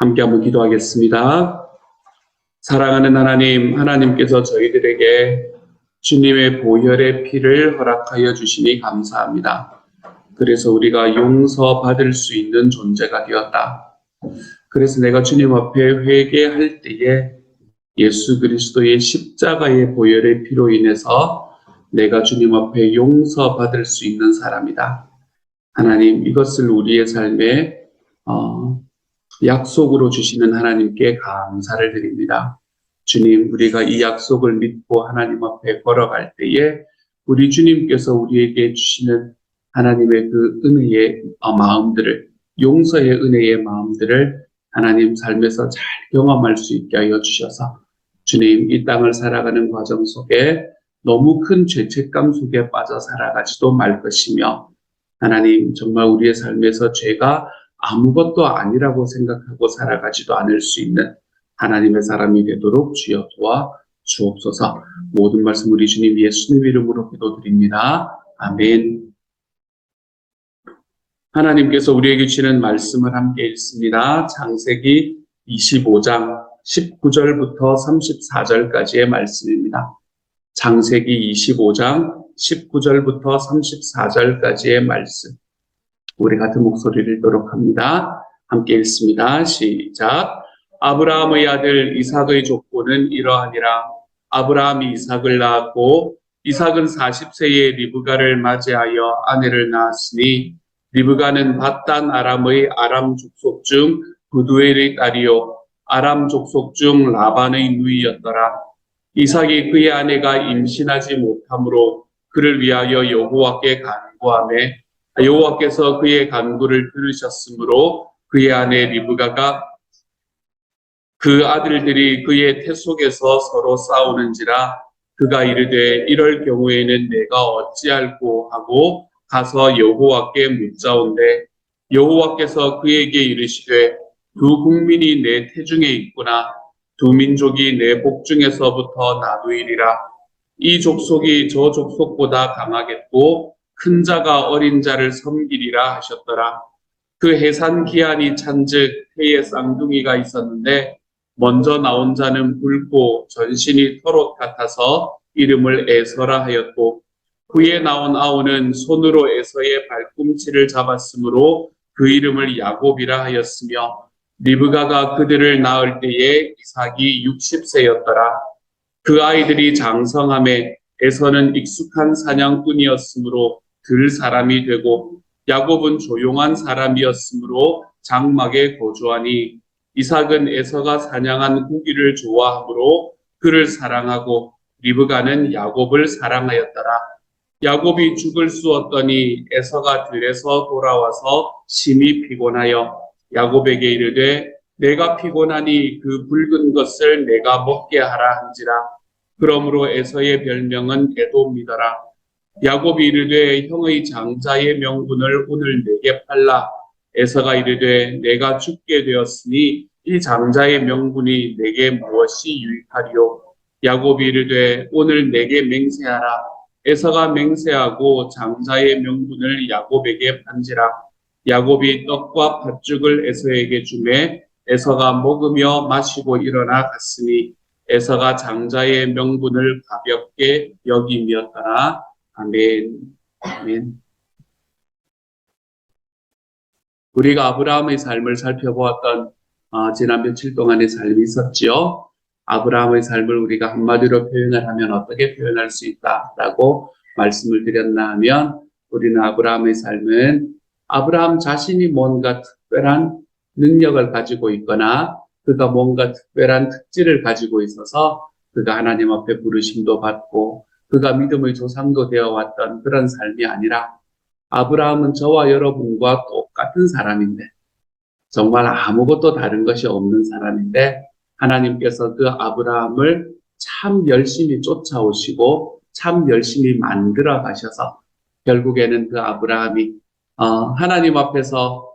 함께 한번 기도하겠습니다. 사랑하는 하나님, 하나님께서 저희들에게 주님의 보혈의 피를 허락하여 주시니 감사합니다. 그래서 우리가 용서받을 수 있는 존재가 되었다. 그래서 내가 주님 앞에 회개할 때에 예수 그리스도의 십자가의 보혈의 피로 인해서 내가 주님 앞에 용서받을 수 있는 사람이다. 하나님, 이것을 우리의 삶에 약속으로 주시는 하나님께 감사를 드립니다. 주님, 우리가 이 약속을 믿고 하나님 앞에 걸어갈 때에 우리 주님께서 우리에게 주시는 하나님의 그 은혜의 마음들을, 용서의 은혜의 마음들을 하나님 삶에서 잘 경험할 수 있게 하여 주셔서 주님, 이 땅을 살아가는 과정 속에 너무 큰 죄책감 속에 빠져 살아가지도 말 것이며, 하나님, 정말 우리의 삶에서 죄가 아무것도 아니라고 생각하고 살아가지도 않을 수 있는 하나님의 사람이 되도록 주여 도와 주옵소서. 모든 말씀 우리 주님 예수님 이름으로 기도드립니다. 아멘. 하나님께서 우리에게 주시는 말씀을 함께 읽습니다. 창세기 25장 19절부터 34절까지의 말씀입니다. 창세기 25장 19절부터 34절까지의 말씀. 우리 같은 목소리를 읽도록 합니다. 함께 읽습니다. 시작. 아브라함의 아들 이삭의 족보는 이러하니라. 아브라함이 이삭을 낳았고 이삭은 40세에 리브가를 맞이하여 아내를 낳았으니 리브가는 밧단 아람의 아람 족속 중 부두엘의 딸이요 아람 족속 중 라반의 누이였더라. 이삭이 그의 아내가 임신하지 못하므로 그를 위하여 여호와께 간구하매 여호와께서 그의 간구를 들으셨으므로 그의 아내 리브가가 그 아들들이 그의 태 속에서 서로 싸우는지라 그가 이르되 이럴 경우에는 내가 어찌할꼬 하고 가서 여호와께 묻자온대 여호와께서 그에게 이르시되 두 국민이 내 태중에 있구나 두 민족이 내 복중에서부터 나누이리라 이 족속이 저 족속보다 강하겠고 큰 자가 어린 자를 섬기리라 하셨더라. 그 해산 기한이 찬즉 해에 쌍둥이가 있었는데 먼저 나온 자는 붉고 전신이 털옷 같아서 이름을 에서라 하였고 후에 나온 아우는 손으로 에서의 발꿈치를 잡았으므로 그 이름을 야곱이라 하였으며 리브가가 그들을 낳을 때에 이삭이 60세였더라. 그 아이들이 장성함에 에서는 익숙한 사냥꾼이었으므로 들 사람이 되고 야곱은 조용한 사람이었으므로 장막에 거주하니 이삭은 에서가 사냥한 고기를 좋아하므로 그를 사랑하고 리브가는 야곱을 사랑하였더라. 야곱이 죽을 수 없더니 에서가 들에서 돌아와서 심히 피곤하여 야곱에게 이르되 내가 피곤하니 그 붉은 것을 내가 먹게 하라 한지라. 그러므로 에서의 별명은 에돔이더라. 야곱이 이르되 형의 장자의 명분을 오늘 내게 팔라. 에서가 이르되 내가 죽게 되었으니 이 장자의 명분이 내게 무엇이 유익하리요. 야곱이 이르되 오늘 내게 맹세하라. 에서가 맹세하고 장자의 명분을 야곱에게 판지라. 야곱이 떡과 팥죽을 에서에게 주매 에서가 먹으며 마시고 일어나 갔으니 에서가 장자의 명분을 가볍게 여김이었더라. 아멘. 아멘. 우리가 아브라함의 삶을 살펴보았던 지난 며칠 동안의 삶이 있었지요. 아브라함의 삶을 우리가 한마디로 표현을 하면 어떻게 표현할 수 있다라고 말씀을 드렸나 하면 우리는 아브라함의 삶은 아브라함 자신이 뭔가 특별한 능력을 가지고 있거나 그가 뭔가 특별한 특질을 가지고 있어서 그가 하나님 앞에 부르심도 받고 그가 믿음의 조상도 되어 왔던 그런 삶이 아니라 아브라함은 저와 여러분과 똑같은 사람인데 정말 아무것도 다른 것이 없는 사람인데 하나님께서 그 아브라함을 참 열심히 쫓아오시고 참 열심히 만들어 가셔서 결국에는 그 아브라함이 하나님 앞에서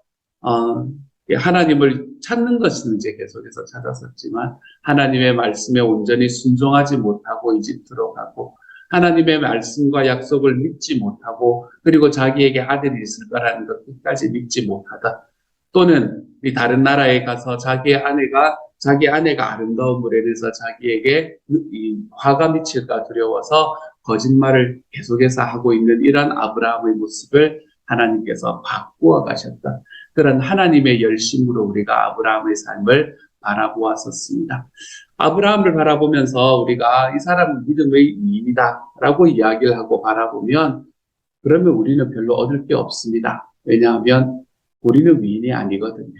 하나님을 찾는 것은 이제 계속해서 찾았었지만 하나님의 말씀에 온전히 순종하지 못하고 이집트로 가고 하나님의 말씀과 약속을 믿지 못하고 그리고 자기에게 아들이 있을 거라는 것 끝까지 믿지 못하다. 또는 이 다른 나라에 가서 자기 아내가 아름다움으로 인해서 자기에게 이 화가 미칠까 두려워서 거짓말을 계속해서 하고 있는 이런 아브라함의 모습을 하나님께서 바꾸어 가셨다. 그런 하나님의 열심으로 우리가 아브라함의 삶을 바라보았었습니다. 아브라함을 바라보면서 우리가 이 사람은 믿음의 위인이다라고 이야기를 하고 바라보면 그러면 우리는 별로 얻을 게 없습니다. 왜냐하면 우리는 위인이 아니거든요.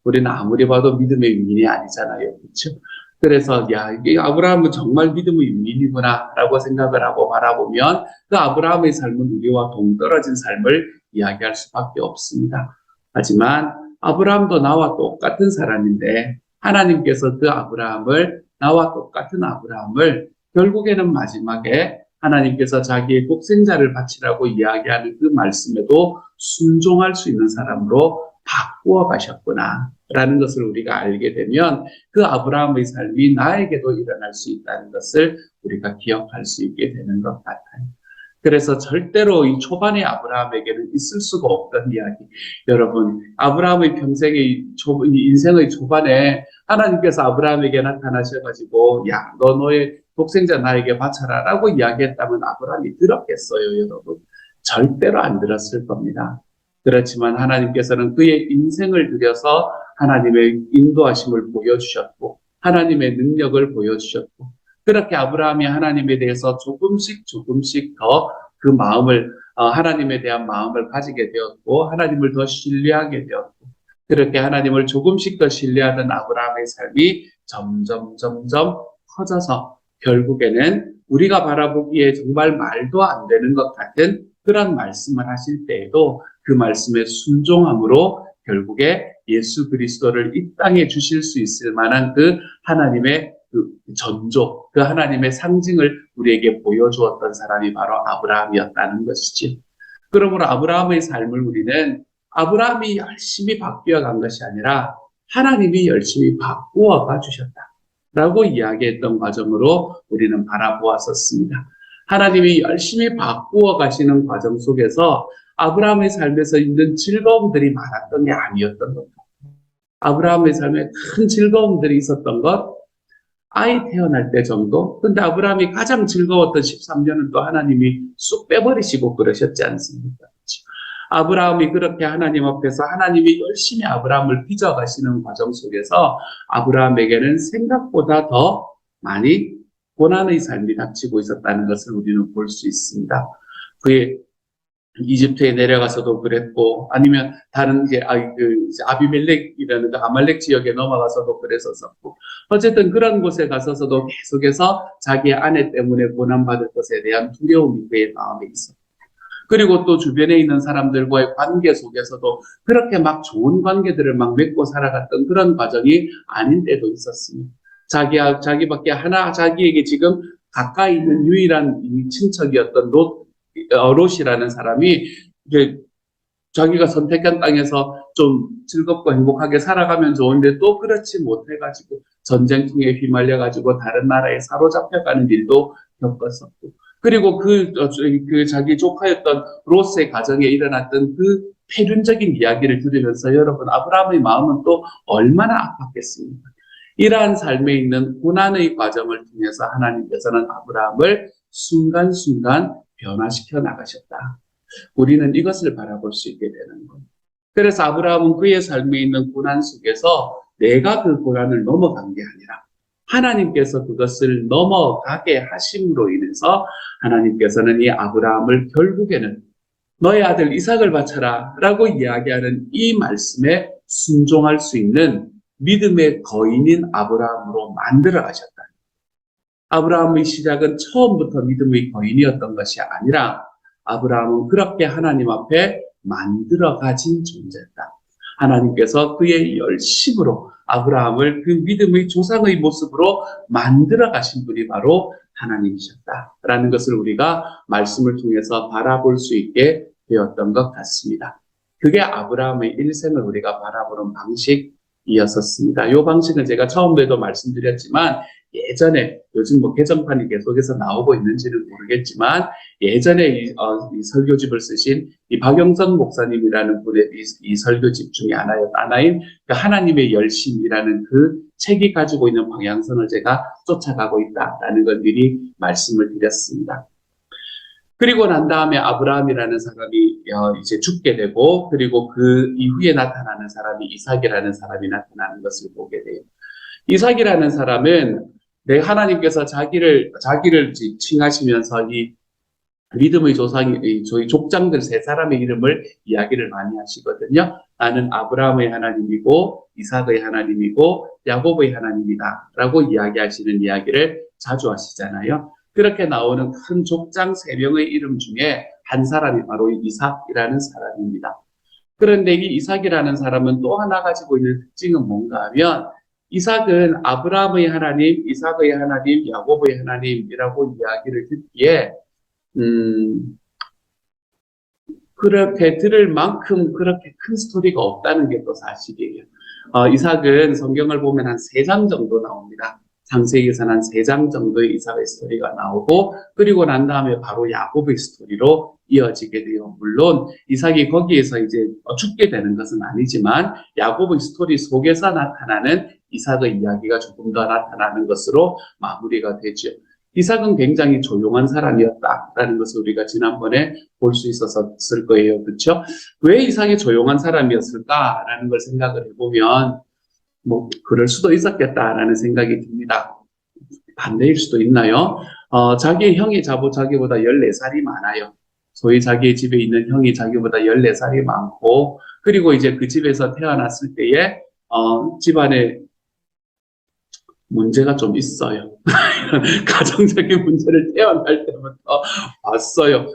우리는 아무리 봐도 믿음의 위인이 아니잖아요. 그렇죠? 그래서 이 아브라함은 정말 믿음의 위인이구나라고 생각을 하고 바라보면 그 아브라함의 삶은 우리와 동떨어진 삶을 이야기할 수밖에 없습니다. 하지만 아브라함도 나와 똑같은 사람인데 하나님께서 그 아브라함을 나와 똑같은 아브라함을 결국에는 마지막에 하나님께서 자기의 독생자를 바치라고 이야기하는 그 말씀에도 순종할 수 있는 사람으로 바꾸어 가셨구나 라는 것을 우리가 알게 되면 그 아브라함의 삶이 나에게도 일어날 수 있다는 것을 우리가 기억할 수 있게 되는 것 같아요. 그래서 절대로 이 초반의 아브라함에게는 있을 수가 없던 이야기. 여러분, 아브라함의 인생의 초반에 하나님께서 아브라함에게 나타나셔가지고, 야, 너의 독생자 나에게 바쳐라 라고 이야기했다면 아브라함이 들었겠어요, 여러분? 절대로 안 들었을 겁니다. 그렇지만 하나님께서는 그의 인생을 들여서 하나님의 인도하심을 보여주셨고, 하나님의 능력을 보여주셨고, 그렇게 아브라함이 하나님에 대해서 조금씩 더 그 마음을 하나님에 대한 마음을 가지게 되었고 하나님을 더 신뢰하게 되었고 그렇게 하나님을 조금씩 더 신뢰하던 아브라함의 삶이 점점 커져서 결국에는 우리가 바라보기에 정말 말도 안 되는 것 같은 그런 말씀을 하실 때에도 그 말씀에 순종함으로 결국에 예수 그리스도를 이 땅에 주실 수 있을 만한 그 하나님의 그 전조, 그 하나님의 상징을 우리에게 보여주었던 사람이 바로 아브라함이었다는 것이지. 그러므로 아브라함의 삶을 우리는 아브라함이 열심히 바뀌어 간 것이 아니라 하나님이 열심히 바꾸어 가 주셨다라고 이야기했던 과정으로 우리는 바라보았었습니다. 하나님이 열심히 바꾸어 가시는 과정 속에서 아브라함의 삶에서 있는 즐거움들이 많았던 게 아니었던 것 같아요. 아브라함의 삶에 큰 즐거움들이 있었던 것, 아이 태어날 때 정도? 근데 아브라함이 가장 즐거웠던 13년은 또 하나님이 쑥 빼버리시고 그러셨지 않습니까? 아브라함이 그렇게 하나님 앞에서 하나님이 열심히 아브라함을 빚어가시는 과정 속에서 아브라함에게는 생각보다 더 많이 고난의 삶이 닥치고 있었다는 것을 우리는 볼 수 있습니다. 그의 이집트에 내려가서도 그랬고 아니면 다른 이제 아비멜렉이라는 그 아말렉 지역에 넘어가서도 그랬었고 어쨌든 그런 곳에 가서서도 계속해서 자기의 아내 때문에 고난받을 것에 대한 두려움이 그의 마음에 있었고 그리고 또 주변에 있는 사람들과의 관계 속에서도 그렇게 막 좋은 관계들을 막 맺고 살아갔던 그런 과정이 아닌 때도 있었습니다. 자기밖에 자기에게 지금 가까이 있는 유일한 친척이었던 롯이라는 사람이 이제 자기가 선택한 땅에서 좀 즐겁고 행복하게 살아가면 좋은데 또 그렇지 못해가지고 전쟁통에 휘말려가지고 다른 나라에 사로잡혀가는 일도 겪었었고 그리고 그 자기 조카였던 롯의 가정에 일어났던 그 폐륜적인 이야기를 들으면서 여러분 아브라함의 마음은 또 얼마나 아팠겠습니까? 이러한 삶에 있는 고난의 과정을 통해서 하나님께서는 아브라함을 순간순간 변화시켜 나가셨다. 우리는 이것을 바라볼 수 있게 되는 겁니다. 그래서 아브라함은 그의 삶에 있는 고난 속에서 내가 그 고난을 넘어간 게 아니라 하나님께서 그것을 넘어가게 하심으로 인해서 하나님께서는 이 아브라함을 결국에는 너의 아들 이삭을 바쳐라 라고 이야기하는 이 말씀에 순종할 수 있는 믿음의 거인인 아브라함으로 만들어 가셨다. 아브라함의 시작은 처음부터 믿음의 거인이었던 것이 아니라 아브라함은 그렇게 하나님 앞에 만들어 가진 존재다. 하나님께서 그의 열심으로 아브라함을 그 믿음의 조상의 모습으로 만들어 가신 분이 바로 하나님이셨다라는 것을 우리가 말씀을 통해서 바라볼 수 있게 되었던 것 같습니다. 그게 아브라함의 일생을 우리가 바라보는 방식이었었습니다. 이 방식은 제가 처음에도 말씀드렸지만 예전에 요즘 뭐 개정판이 계속해서 나오고 있는지는 모르겠지만 예전에 이 설교집을 쓰신 이 박영선 목사님이라는 분의 이 설교집 중에 하나인 그 하나님의 열심이라는 그 책이 가지고 있는 방향성을 제가 쫓아가고 있다라는 걸 미리 말씀을 드렸습니다. 그리고 난 다음에 아브라함이라는 사람이 이제 죽게 되고, 그리고 그 이후에 나타나는 사람이 이삭이라는 사람이 나타나는 것을 보게 돼요. 이삭이라는 사람은 하나님께서 자기를 칭하시면서 이 믿음의 조상이 저희 족장들 세 사람의 이름을 이야기를 많이 하시거든요. 나는 아브라함의 하나님이고 이삭의 하나님이고 야곱의 하나님이다라고 이야기하시는 이야기를 자주 하시잖아요. 그렇게 나오는 큰 족장 세 명의 이름 중에 한 사람이 바로 이삭이라는 사람입니다. 그런데 이 이삭이라는 사람은 또 하나 가지고 있는 특징은 뭔가 하면 이삭은 아브라함의 하나님, 이삭의 하나님, 야곱의 하나님이라고 이야기를 듣기에 그렇게 들을 만큼 그렇게 큰 스토리가 없다는 게 또 사실이에요. 이삭은 성경을 보면 한 3장 정도 나옵니다. 창세기에서는 한 3장 정도의 이삭의 스토리가 나오고, 그리고 난 다음에 바로 야곱의 스토리로 이어지게 돼요. 물론 이삭이 거기에서 이제 죽게 되는 것은 아니지만 야곱의 스토리 속에서 나타나는 이삭의 이야기가 조금 더 나타나는 것으로 마무리가 되죠. 이삭은 굉장히 조용한 사람이었다라는 것을 우리가 지난번에 볼 수 있었을 거예요. 그렇죠? 왜 이삭이 조용한 사람이었을까라는 걸 생각을 해보면 뭐 그럴 수도 있었겠다라는 생각이 듭니다. 반대일 수도 있나요? 자기 형이 자기보다 14살이 많아요. 소위 자기 집에 있는 형이 자기보다 14살이 많고, 그리고 이제 그 집에서 태어났을 때에 집안에 문제가 좀 있어요. 가정적인 문제를 태어날 때부터 봤어요.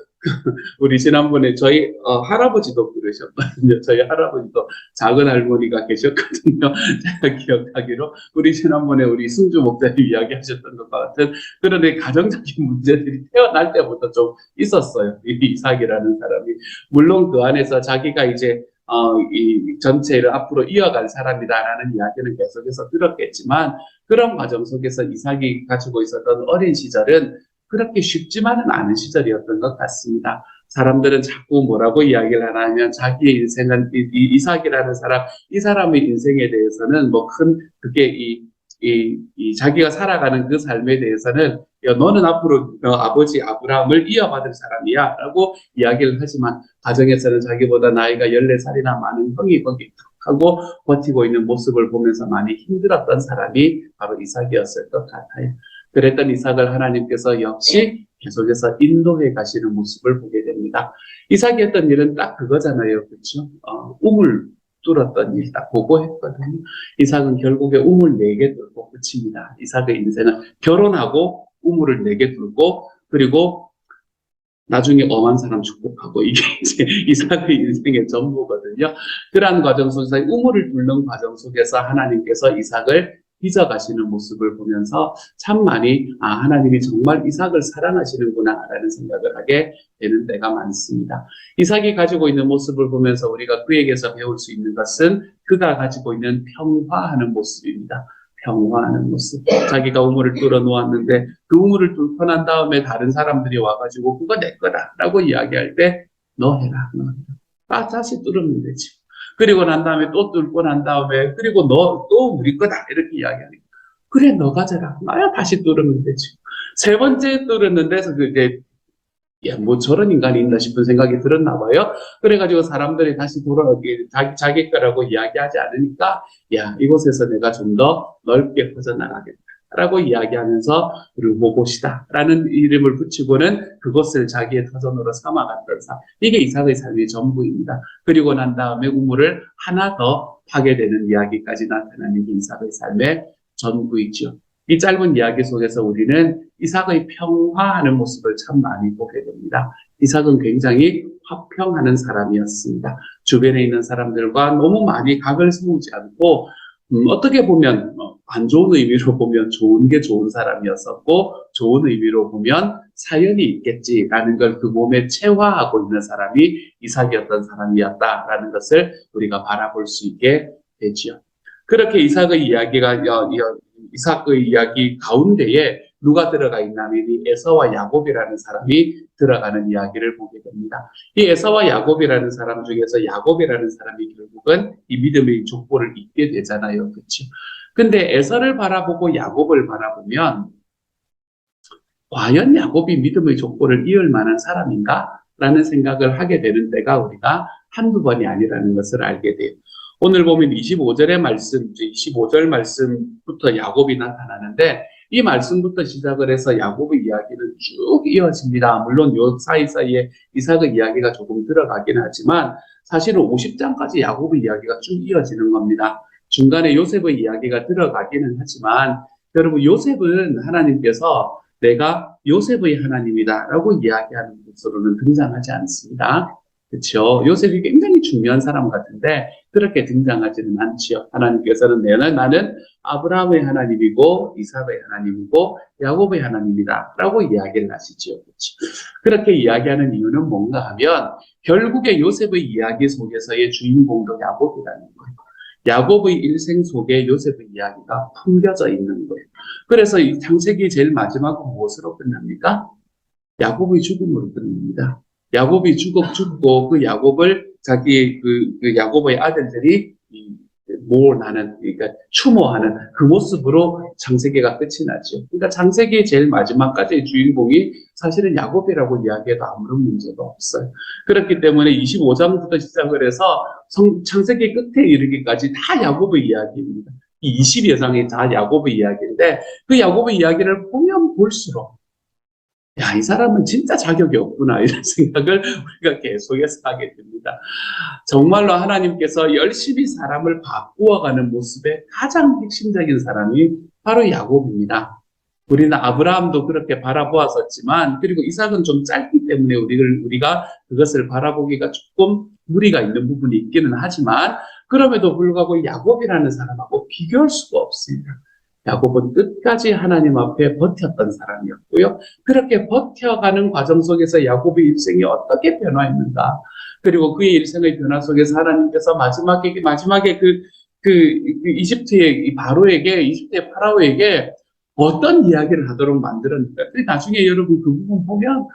우리 지난번에 저희 할아버지도 그러셨거든요. 저희 할아버지도 작은 할머니가 계셨거든요. 제가 기억하기로 우리 지난번에 우리 승주 목사님 이야기하셨던 것 같은 그런 가정적인 문제들이 태어날 때부터 좀 있었어요. 이 이삭이라는 사람이. 물론 그 안에서 자기가 이제 이 전체를 앞으로 이어갈 사람이다라는 이야기는 계속해서 들었겠지만, 그런 과정 속에서 이삭이 가지고 있었던 어린 시절은 그렇게 쉽지만은 않은 시절이었던 것 같습니다. 사람들은 자꾸 뭐라고 이야기를 하냐면 자기의 인생은 이삭이라는 사람, 이 사람의 인생에 대해서는 뭐 큰 그게 자기가 살아가는 그 삶에 대해서는 야, 너는 앞으로 아버지 아브라함을 이어받을 사람이야 라고 이야기를 하지만 가정에서는 자기보다 나이가 14살이나 많은 형이 거기 하고 버티고 있는 모습을 보면서 많이 힘들었던 사람이 바로 이삭이었을 것 같아요. 그랬던 이삭을 하나님께서 역시 계속해서 인도해 가시는 모습을 보게 됩니다. 이삭이 했던 일은 딱 그거잖아요. 그렇죠? 우물 뚫었던 일 딱 보고 했거든요. 이삭은 결국에 우물 4개 뚫고 끝입니다. 이삭의 인생은 결혼하고 우물을 4개 뚫고, 그리고 나중에 엄한 사람 축복하고, 이게 이제 이삭의 인생의 전부거든요. 그러한 과정 속에서 우물을 뚫는 과정 속에서 하나님께서 이삭을 빚어가시는 모습을 보면서 참 많이 하나님이 정말 이삭을 사랑하시는구나 라는 생각을 하게 되는 때가 많습니다. 이삭이 가지고 있는 모습을 보면서 우리가 그에게서 배울 수 있는 것은 그가 가지고 있는 평화하는 모습입니다. 평화하는 모습. 자기가 우물을 뚫어 놓았는데 그 우물을 뚫고 난 다음에 다른 사람들이 와가지고 그거 내 거다라고 이야기할 때 너 해라, 너 해라. 다시 뚫으면 되지. 그리고 난 다음에 또 뚫고 난 다음에 그리고 너 또 우리 거다 이렇게 이야기하니까 그래 너 가져라. 나야 다시 뚫으면 되지. 3번째 뚫었는데 그게 야, 뭐 저런 인간이 있나 싶은 생각이 들었나 봐요. 그래가지고 사람들이 다시 돌아오게 자기 거라고 이야기하지 않으니까 야, 이곳에서 내가 좀 더 넓게 퍼져나가겠다 라고 이야기하면서 르호봇이다 라는 이름을 붙이고는 그것을 자기의 터전으로 삼아갔던 삶. 이게 이삭의 삶의 전부입니다. 그리고 난 다음에 우물을 하나 더 파게 되는 이야기까지 나타나는 게 이삭의 삶의 전부이죠. 이 짧은 이야기 속에서 우리는 이삭의 평화하는 모습을 참 많이 보게 됩니다. 이삭은 굉장히 화평하는 사람이었습니다. 주변에 있는 사람들과 너무 많이 각을 세우지 않고 어떻게 보면 안 좋은 의미로 보면 좋은 게 좋은 사람이었었고, 좋은 의미로 보면 사연이 있겠지라는 걸 그 몸에 체화하고 있는 사람이 이삭이었던 사람이었다라는 것을 우리가 바라볼 수 있게 되지요. 그렇게 이삭의 이야기가 이삭의 이야기 가운데에 누가 들어가 있냐면 이 에서와 야곱이라는 사람이 들어가는 이야기를 보게 됩니다. 이 에서와 야곱이라는 사람 중에서 야곱이라는 사람이 결국은 이 믿음의 족보를 잇게 되잖아요. 그렇죠? 근데 에서를 바라보고 야곱을 바라보면 과연 야곱이 믿음의 족보를 이을 만한 사람인가? 라는 생각을 하게 되는 때가 우리가 한두 번이 아니라는 것을 알게 돼요. 오늘 보면 25절의 말씀, 25절 말씀부터 야곱이 나타나는데 이 말씀부터 시작을 해서 야곱의 이야기는 쭉 이어집니다. 물론 요 사이사이에 이삭의 이야기가 조금 들어가긴 하지만 사실은 50장까지 야곱의 이야기가 쭉 이어지는 겁니다. 중간에 요셉의 이야기가 들어가기는 하지만 여러분 요셉은 하나님께서 내가 요셉의 하나님이다 라고 이야기하는 것으로는 등장하지 않습니다. 그렇죠? 요셉이 굉장히 중요한 사람 같은데 그렇게 등장하지는 않지요. 하나님께서는 나는 아브라함의 하나님이고 이삭의 하나님이고 야곱의 하나님이다 라고 이야기를 하시지요. 그렇죠? 그렇게 이야기하는 이유는 뭔가 하면 결국에 요셉의 이야기 속에서의 주인공도 야곱이라는 거예요. 야곱의 일생 속에 요셉의 이야기가 품겨져 있는 거예요. 그래서 이 창세기 제일 마지막은 무엇으로 끝납니까? 야곱의 죽음으로 끝납니다. 야곱이 죽고 그 야곱을 자기 그 야곱의 아들들이 모하는 그러니까 추모하는 그 모습으로 창세기가 끝이 나죠. 그러니까 창세기 제일 마지막까지의 주인공이 사실은 야곱이라고 이야기해도 아무런 문제가 없어요. 그렇기 때문에 25장부터 시작을 해서 창세기 끝에 이르기까지 다 야곱의 이야기입니다. 이 20여 장이 다 야곱의 이야기인데 그 야곱의 이야기를 보면 볼수록 야, 이 사람은 진짜 자격이 없구나 이런 생각을 우리가 계속해서 하게 됩니다. 정말로 하나님께서 열심히 사람을 바꾸어가는 모습의 가장 핵심적인 사람이 바로 야곱입니다. 우리는 아브라함도 그렇게 바라보았었지만 그리고 이삭은 좀 짧기 때문에 우리가 그것을 바라보기가 조금 무리가 있는 부분이 있기는 하지만 그럼에도 불구하고 야곱이라는 사람하고 비교할 수가 없습니다. 야곱은 끝까지 하나님 앞에 버텼던 사람이었고요. 그렇게 버텨가는 과정 속에서 야곱의 일생이 어떻게 변화했는가. 그리고 그의 일생의 변화 속에서 하나님께서 마지막에 이집트의 이집트의 파라오에게 어떤 이야기를 하도록 만들었는가. 나중에 여러분 그 부분 보면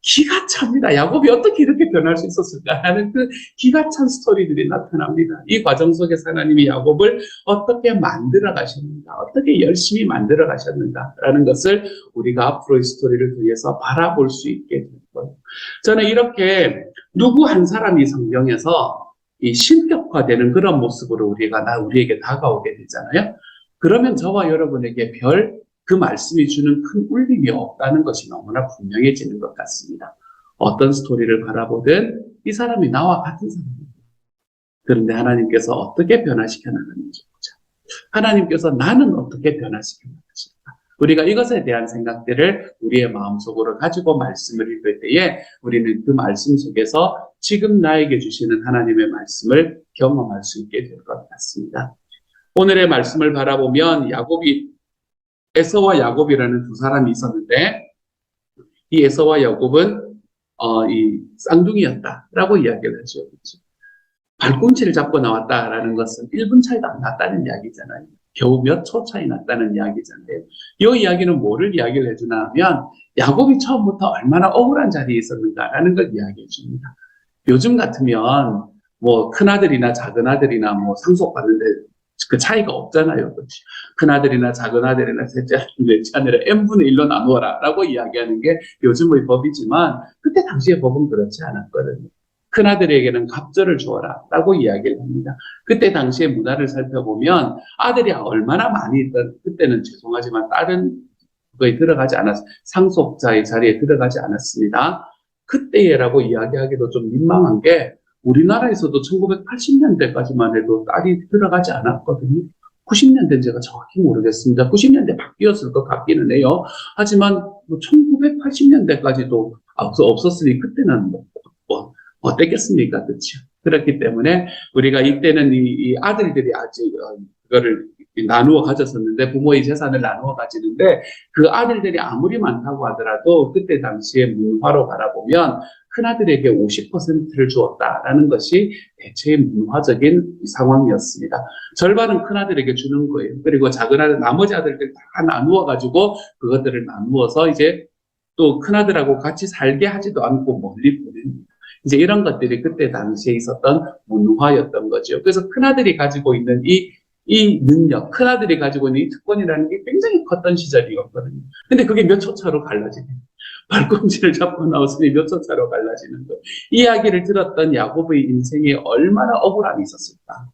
기가 찹니다. 야곱이 어떻게 이렇게 변할 수 있었을까 하는 그 기가 찬 스토리들이 나타납니다. 이 과정 속에서 하나님이 야곱을 어떻게 만들어 가셨는가, 어떻게 열심히 만들어 가셨는가라는 것을 우리가 앞으로의 스토리를 통해서 바라볼 수 있게 될 거예요. 저는 이렇게 누구 한 사람이 성경에서 이 신격화되는 그런 모습으로 우리에게 다가오게 되잖아요. 그러면 저와 여러분에게 그 말씀이 주는 큰 울림이 없다는 것이 너무나 분명해지는 것 같습니다. 어떤 스토리를 바라보든 이 사람이 나와 같은 사람입니다. 그런데 하나님께서 어떻게 변화시켜 나가는지 보자. 하나님께서 나는 어떻게 변화시켜 나가실까? 우리가 이것에 대한 생각들을 우리의 마음속으로 가지고 말씀을 읽을 때에 우리는 그 말씀 속에서 지금 나에게 주시는 하나님의 말씀을 경험할 수 있게 될 것 같습니다. 오늘의 말씀을 바라보면 에서와 야곱이라는 두 사람이 있었는데 이 에서와 야곱은 이 쌍둥이였다라고 이야기를 하죠. 그렇죠? 발꿈치를 잡고 나왔다라는 것은 1분 차이도 안 났다는 이야기잖아요. 겨우 몇 초 차이 났다는 이야기잖아요. 이 이야기는 뭐를 이야기를 해주나 하면 야곱이 처음부터 얼마나 억울한 자리에 있었는가라는 걸 이야기해 줍니다. 요즘 같으면 뭐 큰아들이나 작은아들이나 뭐 상속받는데 그 차이가 없잖아요. 그렇지? 큰아들이나 작은아들이나 셋째 아들, 넷째 아들을 n분의 1로 나누어라 라고 이야기하는 게 요즘의 법이지만 그때 당시의 법은 그렇지 않았거든요. 큰아들에게는 갑절을 주어라 라고 이야기를 합니다. 그때 당시의 문화를 살펴보면 아들이 얼마나 많이 있던 그때는 죄송하지만 다른 거에 들어가지 않았어요. 상속자의 자리에 들어가지 않았습니다. 그때라고 이야기하기도 좀 민망한 게 우리나라에서도 1980년대까지만 해도 딸이 들어가지 않았거든요. 90년대는 제가 정확히 모르겠습니다. 90년대 바뀌었을 것 같기는 해요. 하지만 1980년대까지도 없었으니 그때는 어땠겠습니까? 그렇죠? 그렇기 때문에 우리가 이때는 이 아들들이 아직 그거를 나누어 가졌었는데 부모의 재산을 나누어 가지는데 그 아들들이 아무리 많다고 하더라도 그때 당시의 문화로 바라보면 큰아들에게 50%를 주었다라는 것이 대체의 문화적인 상황이었습니다. 절반은 큰아들에게 주는 거예요. 그리고 작은 아들, 나머지 아들들 다 나누어 가지고 그것들을 나누어서 이제 또 큰아들하고 같이 살게 하지도 않고 멀리 보냅니다. 이제 이런 것들이 그때 당시에 있었던 문화였던 거죠. 그래서 큰아들이 가지고 있는 이 능력, 큰아들이 가지고 있는 이 특권이라는 게 굉장히 컸던 시절이었거든요. 근데 그게 몇 초 차로 갈라지네요. 발꿈치를 잡고 나왔으니 몇 초 차로 갈라지는 거예요. 이 이야기를 들었던 야곱의 인생에 얼마나 억울함이 있었을까?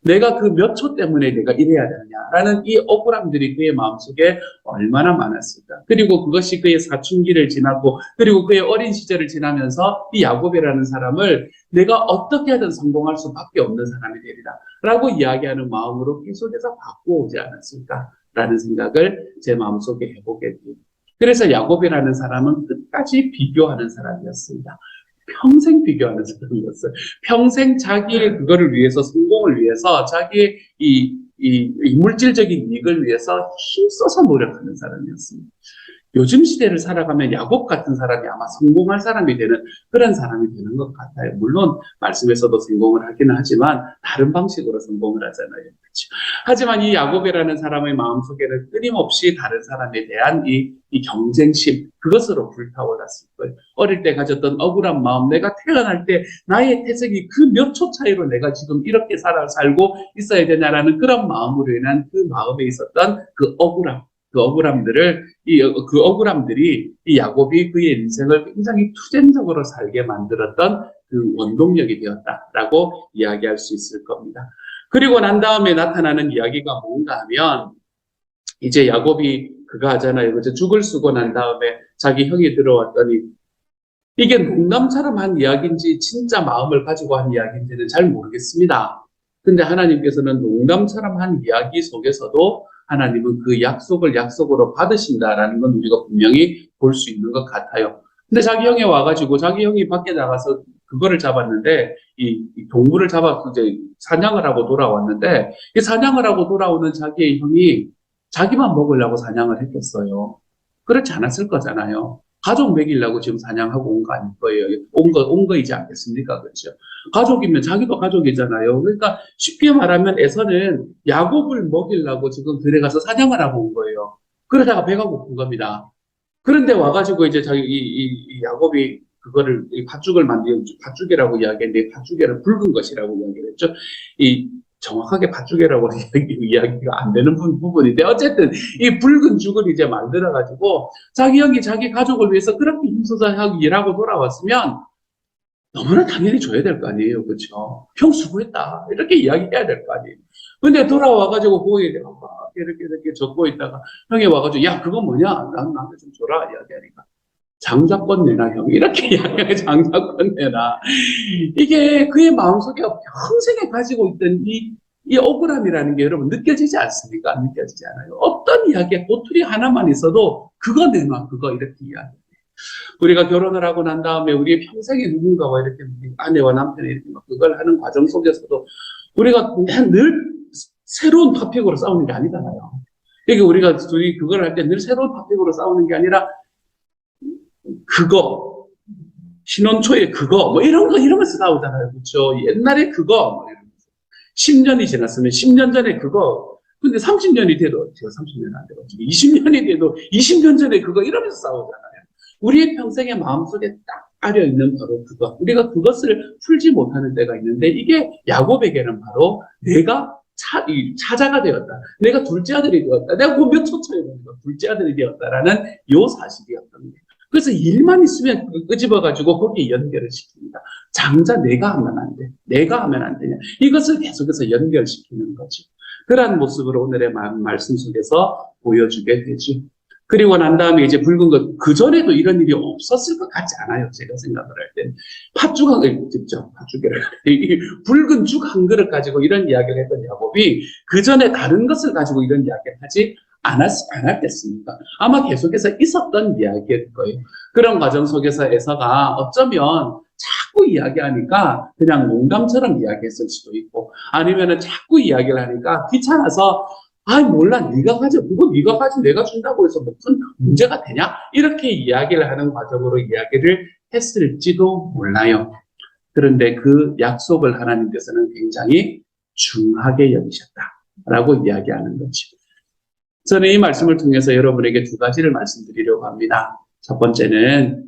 내가 그 몇 초 때문에 내가 이래야 되느냐라는 이 억울함들이 그의 마음속에 얼마나 많았을까. 그리고 그것이 그의 사춘기를 지나고 그리고 그의 어린 시절을 지나면서 이 야곱이라는 사람을 내가 어떻게 하든 성공할 수밖에 없는 사람이 되리라 라고 이야기하는 마음으로 계속해서 바꾸어오지 않았을까 라는 생각을 제 마음속에 해보게 됩니다. 그래서 야곱이라는 사람은 끝까지 비교하는 사람이었습니다. 평생 비교하는 사람이었어요. 평생 자기의 그거를 위해서, 성공을 위해서, 자기의 이 물질적인 이익을 위해서 힘써서 노력하는 사람이었습니다. 요즘 시대를 살아가면 야곱 같은 사람이 아마 성공할 사람이 되는 그런 사람이 되는 것 같아요. 물론 말씀에서도 성공을 하기는 하지만 다른 방식으로 성공을 하잖아요. 그렇죠? 하지만 이 야곱이라는 사람의 마음속에는 끊임없이 다른 사람에 대한 이 경쟁심, 그것으로 불타올랐을 거예요. 어릴 때 가졌던 억울한 마음, 내가 태어날 때 나의 태생이 그 몇 초 차이로 내가 지금 이렇게 살고 있어야 되냐라는 그런 마음으로 인한 그 마음에 있었던 그 억울함, 그 억울함들이 이 야곱이 그의 인생을 굉장히 투쟁적으로 살게 만들었던 그 원동력이 되었다라고 이야기할 수 있을 겁니다. 그리고 난 다음에 나타나는 이야기가 뭔가 하면 이제 야곱이 그거 하잖아요. 그죠? 죽을 쓰고 난 다음에 자기 형이 들어왔더니 이게 농담처럼 한 이야기인지 진짜 마음을 가지고 한 이야기인지는 잘 모르겠습니다. 근데 하나님께서는 농담처럼 한 이야기 속에서도 하나님은 그 약속을 약속으로 받으신다라는 건 우리가 분명히 볼 수 있는 것 같아요. 근데 자기 형이 와가지고 자기 형이 밖에 나가서 그거를 잡았는데 이 동물을 잡아서 이제 사냥을 하고 돌아왔는데 이 사냥을 하고 돌아오는 자기의 형이 자기만 먹으려고 사냥을 했겠어요. 그렇지 않았을 거잖아요. 가족 먹이려고 지금 사냥하고 온 거 아닐 거예요. 온 거이지 않겠습니까? 그렇죠. 가족이면 자기도 가족이잖아요. 그러니까 쉽게 말하면 에서는 야곱을 먹이려고 지금 들에 가서 사냥을 하고 온 거예요. 그러다가 배가 고픈 겁니다. 그런데 와가지고 이제 자기 이 야곱이 그거를 이 팥죽을 팥죽이라고 이야기했는데 팥죽이를 붉은 것이라고 이야기를 했죠. 정확하게 팥죽이라고 이야기가 안 되는 부분인데 어쨌든 이 붉은 죽을 이제 만들어가지고 자기 형이 자기 가족을 위해서 그렇게 힘써서 일하고 돌아왔으면 너무나 당연히 줘야 될 거 아니에요. 그렇죠? 형 수고했다. 이렇게 이야기해야 될 거 아니에요. 근데 돌아와가지고 거기에 이렇게 적고 있다가 형이 와가지고 야 그거 뭐냐? 나한테 좀 줘라 이야기하니까 장자권 내놔 형 이렇게 이야기해. 장자권 내놔. 이게 그의 마음속에 평생에 가지고 있던 이 억울함이라는 게 여러분 느껴지지 않습니까? 안 느껴지지 않아요. 어떤 이야기에 꼬투리 하나만 있어도 그거 내놔 그거 이렇게 이야기해요. 우리가 결혼을 하고 난 다음에 우리의 평생에 누군가와 이렇게 아내와 남편이 이렇게 막 그걸 하는 과정 속에서도 우리가 늘 새로운 토픽으로 싸우는 게 아니잖아요. 그러니까 우리가 둘이 그걸 할 때 늘 새로운 토픽으로 싸우는 게 아니라 그거, 신혼 초에 그거, 뭐 이러면서 나오잖아요. 그렇죠? 옛날에 그거, 뭐 이러면서. 10년이 지났으면 10년 전에 그거, 근데 30년이 돼도, 제가 30년 안 돼가지고, 20년이 돼도 20년 전에 그거 이러면서 싸우잖아요. 우리의 평생의 마음속에 딱 아려있는 바로 그것. 우리가 그것을 풀지 못하는 때가 있는데, 이게 야곱에게는 바로 내가 차자가 되었다. 내가 둘째 아들이 되었다. 내가 그 몇 초 차이로 둘째 아들이 되었다라는 요 사실이었던 거예요. 그래서 일만 있으면 끄집어가지고 거기에 연결을 시킵니다. 장자 내가 하면 안 돼. 내가 하면 안 되냐. 이것을 계속해서 연결시키는 거죠. 그러한 모습으로 오늘의 말씀 속에서 보여주게 되죠. 그리고 난 다음에 이제 붉은 것, 그전에도 이런 일이 없었을 것 같지 않아요. 제가 생각을 할 때. 팥죽 한 그릇, 직접 팥죽이라. 이 붉은 죽 한 그릇 가지고 이런 이야기를 했던 야곱이 그전에 다른 것을 가지고 이런 이야기를 하지 않았겠습니까? 아마 계속해서 있었던 이야기일 거예요. 그런 과정 속에서 에서가 어쩌면 자꾸 이야기하니까 그냥 농담처럼 이야기했을 수도 있고 아니면은 자꾸 이야기를 하니까 귀찮아서 몰라 네가 가져 그거 네가 가져 내가 준다고 해서 뭐 큰 문제가 되냐? 이렇게 이야기를 하는 과정으로 이야기를 했을지도 몰라요. 그런데 그 약속을 하나님께서는 굉장히 중하게 여기셨다라고 이야기하는 거죠. 저는 이 말씀을 통해서 여러분에게 두 가지를 말씀드리려고 합니다. 첫 번째는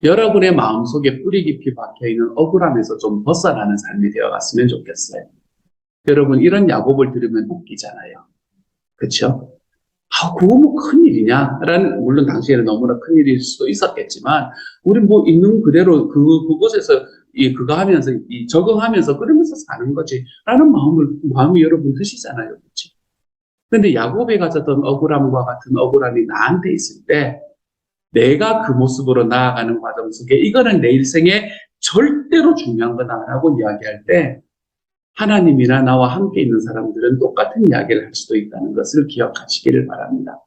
여러분의 마음속에 뿌리 깊이 박혀있는 억울함에서 좀 벗어나는 삶이 되어갔으면 좋겠어요. 여러분, 이런 야곱을 들으면 웃기잖아요. 그렇죠? 그거 뭐 큰일이냐? 물론 당시에는 너무나 큰일일 수도 있었겠지만, 우리 뭐 있는 그대로 그곳에서 그거 하면서, 적응하면서 그러면서 사는 거지. 라는 마음이 여러분 드시잖아요. 그렇지? 근데 야곱이 가졌던 억울함과 같은 억울함이 나한테 있을 때, 내가 그 모습으로 나아가는 과정 속에 이거는 내 일생에 절대로 중요한 거다라고 이야기할 때, 하나님이나 나와 함께 있는 사람들은 똑같은 이야기를 할 수도 있다는 것을 기억하시기를 바랍니다.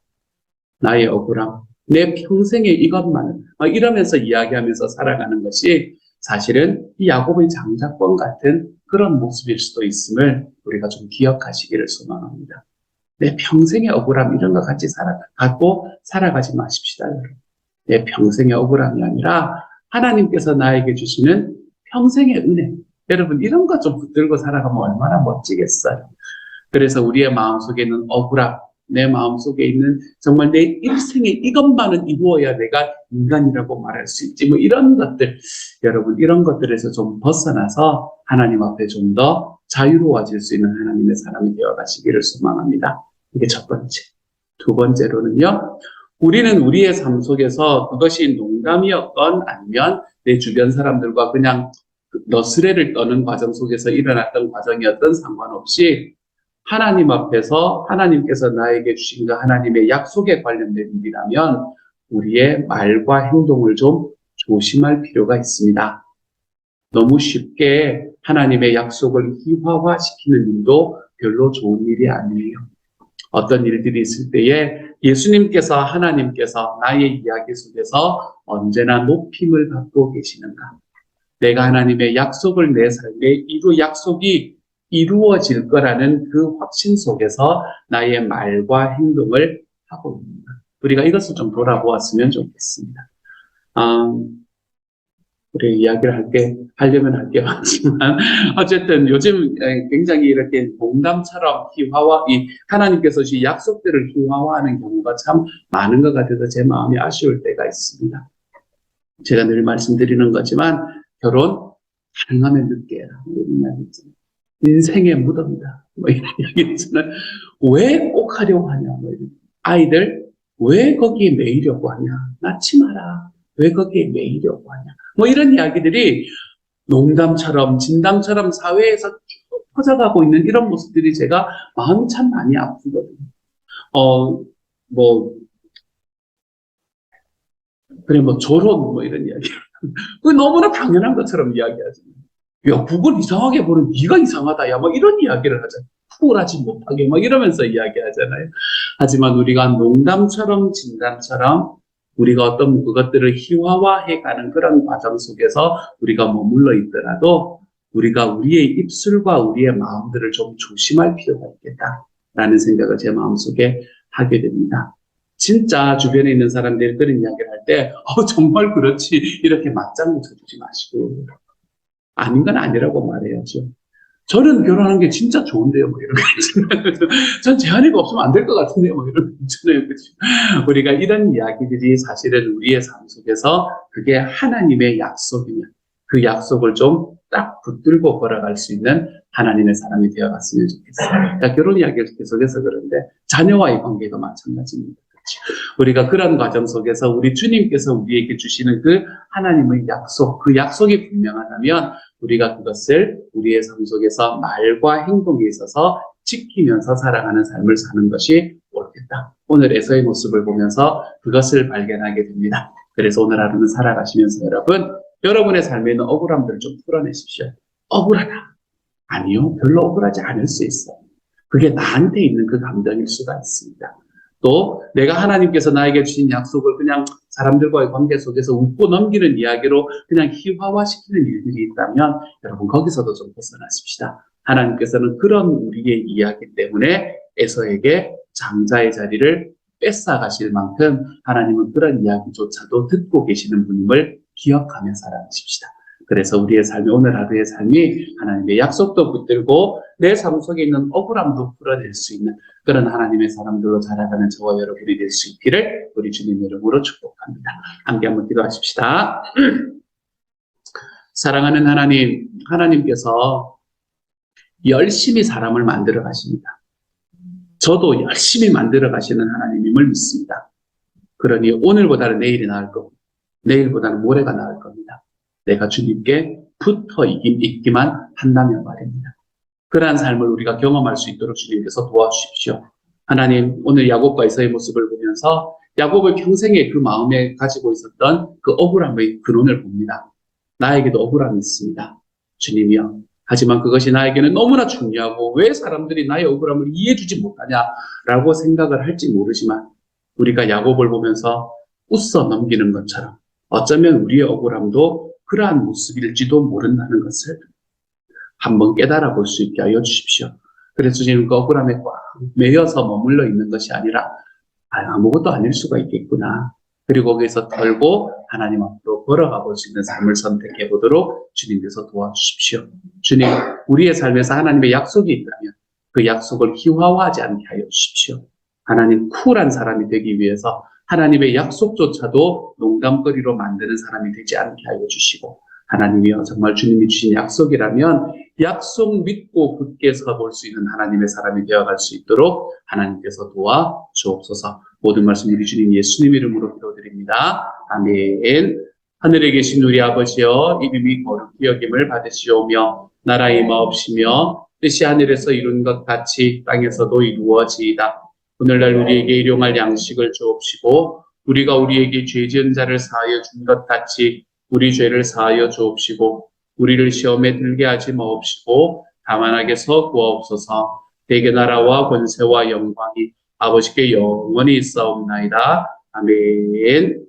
나의 억울함, 내 평생에 이것만은 이러면서 이야기하면서 살아가는 것이 사실은 이 야곱의 장자권 같은 그런 모습일 수도 있음을 우리가 좀 기억하시기를 소망합니다. 내 평생의 억울함 이런 것 같이 갖고 살아가지 마십시다. 여러분. 내 평생의 억울함이 아니라 하나님께서 나에게 주시는 평생의 은혜, 여러분 이런 것 좀 붙들고 살아가면 얼마나 멋지겠어요. 그래서 우리의 마음속에 있는 억울함, 내 마음속에 있는 정말 내 일생에 이것만은 이루어야 내가 인간이라고 말할 수 있지 뭐 이런 것들, 여러분 이런 것들에서 좀 벗어나서 하나님 앞에 좀 더 자유로워질 수 있는 하나님의 사람이 되어가시기를 소망합니다. 이게 첫 번째. 두 번째로는요, 우리는 우리의 삶 속에서 그것이 농담이었건 아니면 내 주변 사람들과 그냥 너스레를 떠는 과정 속에서 일어났던 과정이었던 상관없이 하나님 앞에서 하나님께서 나에게 주신 그 하나님의 약속에 관련된 일이라면 우리의 말과 행동을 좀 조심할 필요가 있습니다. 너무 쉽게 하나님의 약속을 희화화시키는 일도 별로 좋은 일이 아니에요. 어떤 일들이 있을 때에 예수님께서 하나님께서 나의 이야기 속에서 언제나 높임을 받고 계시는가? 내가 하나님의 약속을 내 삶에 약속이 이루어질 거라는 그 확신 속에서 나의 말과 행동을 하고 있는가? 우리가 이것을 좀 돌아보았으면 좋겠습니다. 우리 이야기를 하려면 할 게 많지만, 어쨌든 요즘 굉장히 이렇게 농담처럼 하나님께서 이 약속들을 희화화하는 경우가 참 많은 것 같아서 제 마음이 아쉬울 때가 있습니다. 제가 늘 말씀드리는 거지만, 결혼 가능하면 늦게 해라. 이런 이야기 있잖아요. 인생의 무덤이다. 뭐 이런 이야기 있잖아요. 왜 꼭 하려고 하냐. 뭐 이런. 아이들, 왜 거기에 매이려고 하냐. 낳지 마라. 왜 거기에 매이려고 하냐. 뭐 이런 이야기들이 농담처럼, 진담처럼 사회에서 쭉 퍼져가고 있는 이런 모습들이 제가 마음이 참 많이 아프거든요. 졸업, 뭐 이런 이야기. 그 너무나 당연한 것처럼 이야기하잖아요. 야, 그걸 이상하게 보는 네가 이상하다. 야, 뭐 이런 이야기를 하잖아요. 쿨하지 못하게 막 이러면서 이야기하잖아요. 하지만 우리가 농담처럼 진담처럼 우리가 어떤 그것들을 희화화해가는 그런 과정 속에서 우리가 머물러 있더라도 우리가 우리의 입술과 우리의 마음들을 좀 조심할 필요가 있겠다라는 생각을 제 마음속에 하게 됩니다. 진짜 주변에 있는 사람들이 그런 이야기를 할 때 정말 그렇지 이렇게 맞장구 쳐주지 마시고 아닌 건 아니라고 말해야죠. 저는 결혼하는 게 진짜 좋은데요, 뭐 이런 거. 전 제 아내가 없으면 안 될 것 같은데요, 뭐 이런 거 있잖아요. 그렇죠? 우리가 이런 이야기들이 사실은 우리의 삶 속에서 그게 하나님의 약속이면 그 약속을 좀 딱 붙들고 걸어갈 수 있는 하나님의 사람이 되어갔으면 좋겠어요. 그러니까 결혼 이야기를 계속해서 그런데 자녀와의 관계도 마찬가지입니다. 그렇죠? 우리가 그런 과정 속에서 우리 주님께서 우리에게 주시는 그 하나님의 약속, 그 약속이 분명하다면 우리가 그것을 우리의 삶 속에서 말과 행동에 있어서 지키면서 살아가는 삶을 사는 것이 옳겠다. 오늘 에서의 모습을 보면서 그것을 발견하게 됩니다. 그래서 오늘 하루는 살아가시면서 여러분의 삶에 있는 억울함들을 좀 풀어내십시오. 억울하다. 아니요. 별로 억울하지 않을 수 있어요. 그게 나한테 있는 그 감정일 수가 있습니다. 또 내가 하나님께서 나에게 주신 약속을 그냥 사람들과의 관계 속에서 웃고 넘기는 이야기로 그냥 희화화시키는 일들이 있다면 여러분 거기서도 좀 벗어나십시다. 하나님께서는 그런 우리의 이야기 때문에 에서에게 장자의 자리를 뺏어가실 만큼 하나님은 그런 이야기조차도 듣고 계시는 분임을 기억하며 살아가십시다. 그래서 우리의 삶이, 오늘 하루의 삶이 하나님의 약속도 붙들고 내 삶 속에 있는 억울함도 풀어낼 수 있는 그런 하나님의 사람들로 자라가는 저와 여러분이 될 수 있기를 우리 주님 이름으로 축복합니다. 함께 한번 기도하십시다. 사랑하는 하나님, 하나님께서 열심히 사람을 만들어 가십니다. 저도 열심히 만들어 가시는 하나님임을 믿습니다. 그러니 오늘보다는 내일이 나을 거고 내일보다는 모레가 나을 겁니다. 내가 주님께 붙어 있기만 한다면 말입니다. 그러한 삶을 우리가 경험할 수 있도록 주님께서 도와주십시오. 하나님, 오늘 야곱과 에사의 모습을 보면서 야곱을 평생에 그 마음에 가지고 있었던 그 억울함의 근원을 봅니다. 나에게도 억울함이 있습니다. 주님이여. 하지만 그것이 나에게는 너무나 중요하고 왜 사람들이 나의 억울함을 이해해주지 못하냐라고 생각을 할지 모르지만 우리가 야곱을 보면서 웃어 넘기는 것처럼 어쩌면 우리의 억울함도 그러한 모습일지도 모른다는 것을 한번 깨달아 볼 수 있게 하여 주십시오. 그래서 주님 그 억울함에 꽉 매여서 머물러 있는 것이 아니라 아무것도 아닐 수가 있겠구나. 그리고 거기서 털고 하나님 앞으로 걸어가 볼 수 있는 삶을 선택해 보도록 주님께서 도와주십시오. 주님, 우리의 삶에서 하나님의 약속이 있다면 그 약속을 희화화하지 않게 하여 주십시오. 하나님, 쿨한 사람이 되기 위해서 하나님의 약속조차도 농담거리로 만드는 사람이 되지 않게 하여 주시고, 하나님이여, 정말 주님이 주신 약속이라면 약속 믿고 굳게 서볼 수 있는 하나님의 사람이 되어갈 수 있도록 하나님께서 도와 주옵소서. 모든 말씀 우리 주님 예수님 이름으로 기도드립니다. 아멘. 하늘에 계신 우리 아버지여, 이름이 거룩히 여김을 받으시오며 나라의 임하옵시며 뜻이 하늘에서 이룬 것 같이 땅에서도 이루어지이다. 오늘날 우리에게 일용할 양식을 주옵시고 우리가 우리에게 죄 지은 자를 사하여 준 것 같이 우리 죄를 사하여 주옵시고 우리를 시험에 들게 하지 마옵시고 다만 악에서 구하옵소서. 대개 나라와 권세와 영광이 아버지께 영원히 있사옵나이다. 아멘.